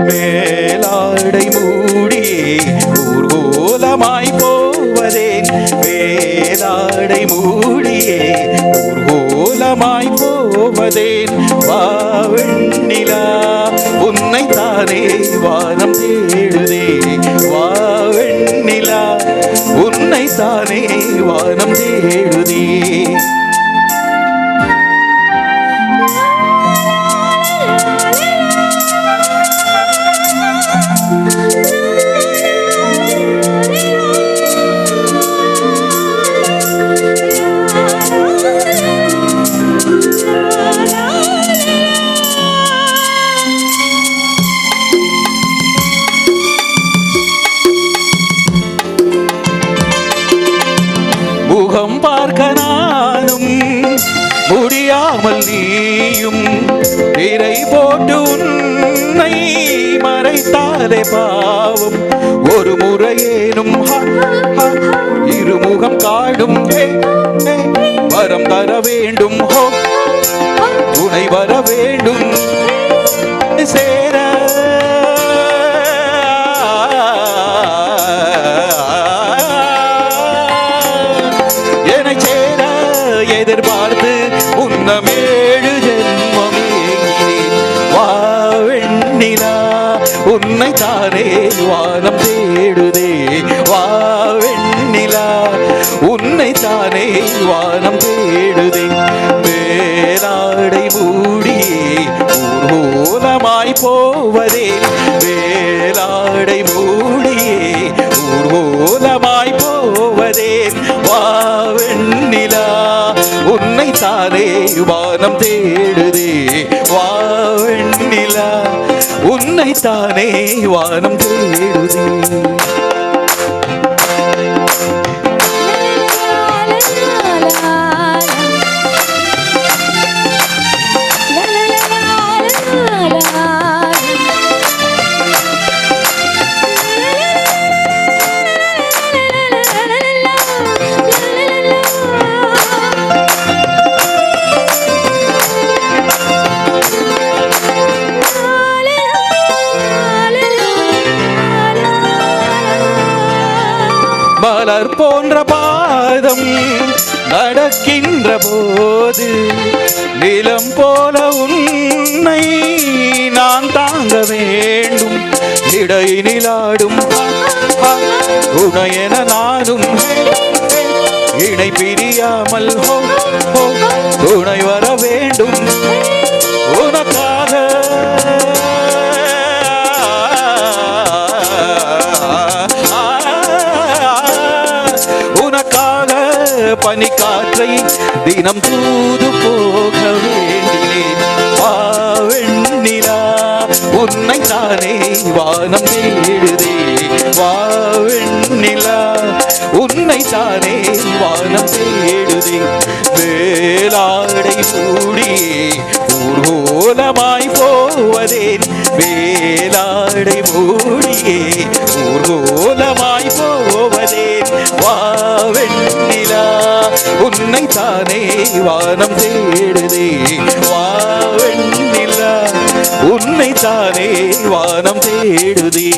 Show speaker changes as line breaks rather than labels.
மேலாடை மூடியே ஊர்கோலமாய் போவதேன் மேலாடை மூடியே ஊர்கோலமாய் போவதேன் வாவெண்ணிலா உன்னை தானே வானம் தேடுதே வாவெண்ணிலா உன்னை தானே வானம் தேடுதே முகம் பார்க்க நானும் முடியாமல் நீயும் திரை போட்டு உன்னை மறைத்தாலே பாவம் ஒரு முறையேனும் இருமுகம் காடும் வரம் தர வேண்டும் துணை வர வேண்டும் சேர எதிர்பார்த்து உன்னமேழு ஜென்மமேங்கினேன் வாவெண்ணிலா உன்னை தானே வானம் தேடுதே வாவெண்ணிலா உன்னை தானே வானம் தேடுதே மேலாடை மூடியே ஊர்வலமாய் போவதே மேலாடை மூடியே ஊர்வலமாய் போவதே வாவெண்ணிலா உன்னை தானே வானம் தேடுதே வாவெண்ணிலா உன்னை தானே வானம் தேடுதே மலர் போன்ற பாதம் நடக்கின்ற போது நிலம் போல உன்னை நான் தாங்க வேண்டும் இடையினிலாடும் உனையென நானும் இணை பிரியாமல் துணை வர வேண்டும் உனக்காக பனிக்காற்றை தினம் தூது போக வேண்டினேன் வாவெண்ணிலா உன்னை தானே வானம் தேடுதே வாவெண்ணிலா உன்னை தானே வானம் தேடுதே மேலாடை மூடியே ஊர்வலமாய் போவதேன் மேலாடை மூடியே ஊர்வலமாய் போவதேன் வாவெண்ணிலா உன்னை தானே வானம் தேடுதே வாவெண்ணிலா உன்னை தானே வானம் தேடுதே